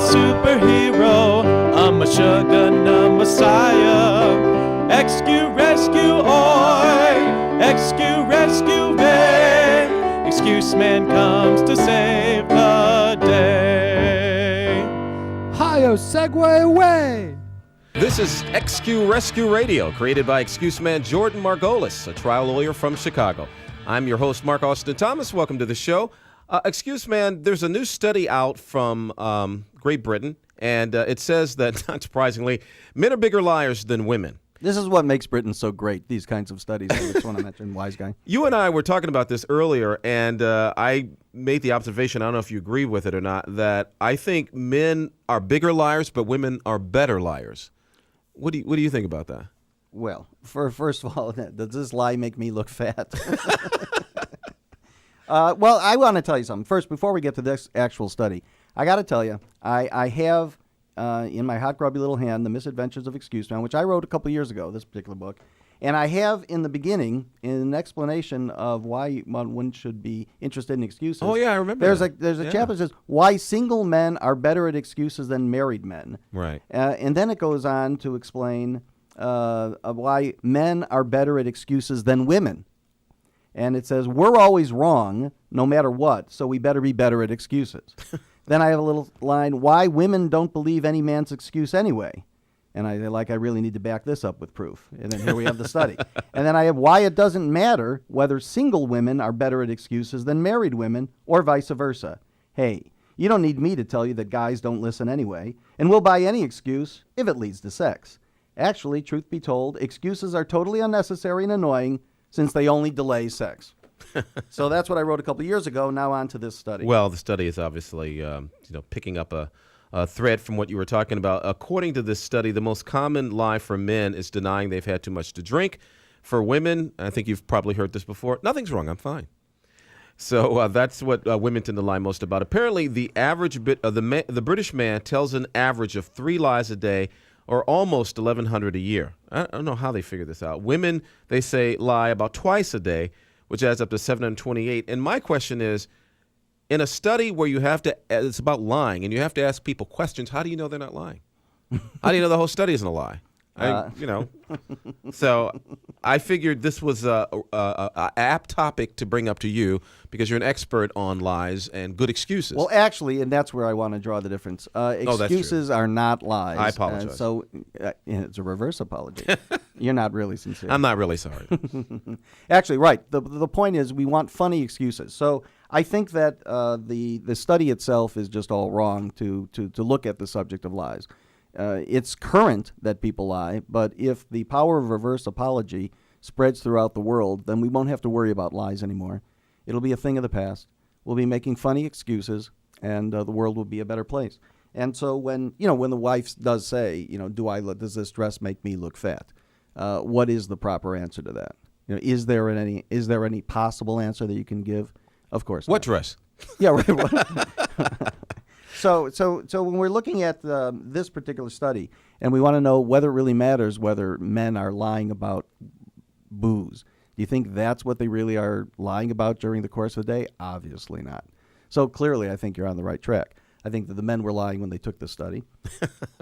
superhero. I'm a Shugana Messiah. Rescue, oi! Rescue, man! Excuse man comes to save the day. Hi-yo, segue away! This is XQ Rescue Radio, created by Excuse Man Jordan Margolis, a trial lawyer from Chicago. I'm your host, Mark Austin Thomas. Welcome to the show. Excuse Man, there's a new study out from Great Britain, and it says that, not surprisingly, men are bigger liars than women. This is what makes Britain so great, these kinds of studies. I just want to mention, wise guy. You and I were talking about this earlier, and I made the observation, I don't know if you agree with it or not, that I think men are bigger liars, but women are better liars. What do you think about that? Well, first of all, does this lie make me look fat? Well, I want to tell you something. First, before we get to this actual study, I got to tell you, I have in my hot grubby little hand The Misadventures of Excuse Man, which I wrote a couple years ago, this particular book. And I have in the beginning an explanation of why one should be interested in excuses. Oh, yeah, I remember There's that. a chapter that says why single men are better at excuses than married men. Right. And then it goes on to explain why men are better at excuses than women. And it says, we're always wrong, no matter what, so we better be better at excuses. Then I have a little line, why women don't believe any man's excuse anyway. And I really need to back this up with proof. And then here we have the study. And then I have why it doesn't matter whether single women are better at excuses than married women or vice versa. Hey, you don't need me to tell you that guys don't listen anyway, and we'll buy any excuse if it leads to sex. Actually, truth be told, excuses are totally unnecessary and annoying since they only delay sex. So that's what I wrote a couple years ago. Now on to this study. Well, the study is obviously picking up a thread from what you were talking about. According to this study, the most common lie for men is denying they've had too much to drink. For women, I think you've probably heard this before, nothing's wrong, I'm fine. So that's what women tend to lie most about. Apparently, the average the British man tells an average of 3 lies a day, or almost 1,100 a year. I don't know how they figure this out. Women, they say, lie about twice a day, which adds up to 728. And my question is, in a study where it's about lying, and you have to ask people questions, how do you know they're not lying? How do you know the whole study isn't a lie? So I figured this was a apt topic to bring up to you because you're an expert on lies and good excuses. Well, actually, and that's where I want to draw the difference. Excuses are not lies. I apologize. It's a reverse apology. You're not really sincere. I'm not really sorry. Actually, right. The point is we want funny excuses. So I think that the study itself is just all wrong to look at the subject of lies. It's current that people lie, but if the power of reverse apology spreads throughout the world, then we won't have to worry about lies anymore. It'll be a thing of the past. We'll be making funny excuses, and the world will be a better place. And so when the wife does say, does this dress make me look fat? What is the proper answer to that? Is there any possible answer that you can give? Of course. What not. dress? Yeah, right. So when we're looking at this particular study, and we want to know whether it really matters whether men are lying about booze, do you think that's what they really are lying about during the course of the day? Obviously not. So clearly, I think you're on the right track. I think that the men were lying when they took the study.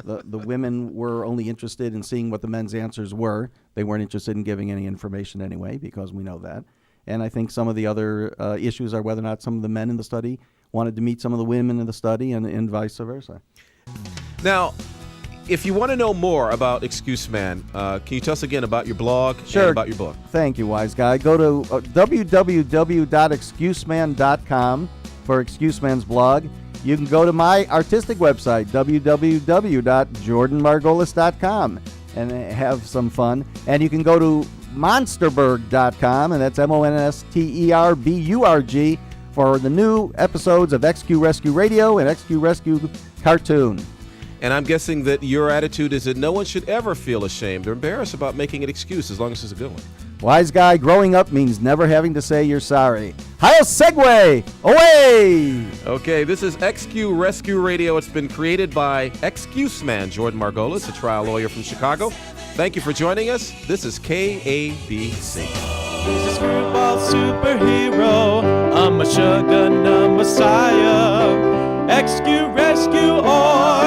The women were only interested in seeing what the men's answers were. They weren't interested in giving any information anyway, because we know that. And I think some of the other issues are whether or not some of the men in the study wanted to meet some of the women in the study and vice versa. Now, if you want to know more about Excuse Man, can you tell us again about your blog and about your book? Thank you, wise guy. Go to www.excuseman.com for Excuse Man's blog. You can go to my artistic website, www.jordanmargolis.com, and have some fun. And you can go to monsterburg.com, and that's MONSTERBURG, for the new episodes of XQ Rescue Radio and XQ Rescue Cartoon. And I'm guessing that your attitude is that no one should ever feel ashamed or embarrassed about making an excuse as long as it's a good one. Wise guy, growing up means never having to say you're sorry. Hi-yo, segue! Away! Okay, this is XQ Rescue Radio. It's been created by Excuse Man Jordan Margolis, a trial lawyer from Chicago. Thank you for joining us. This is KABC. He's a screwball superhero. I'm a Shugana Messiah. Rescue, oi!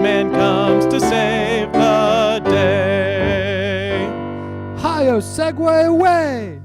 man comes to save the day. Hi-yo, Segway away!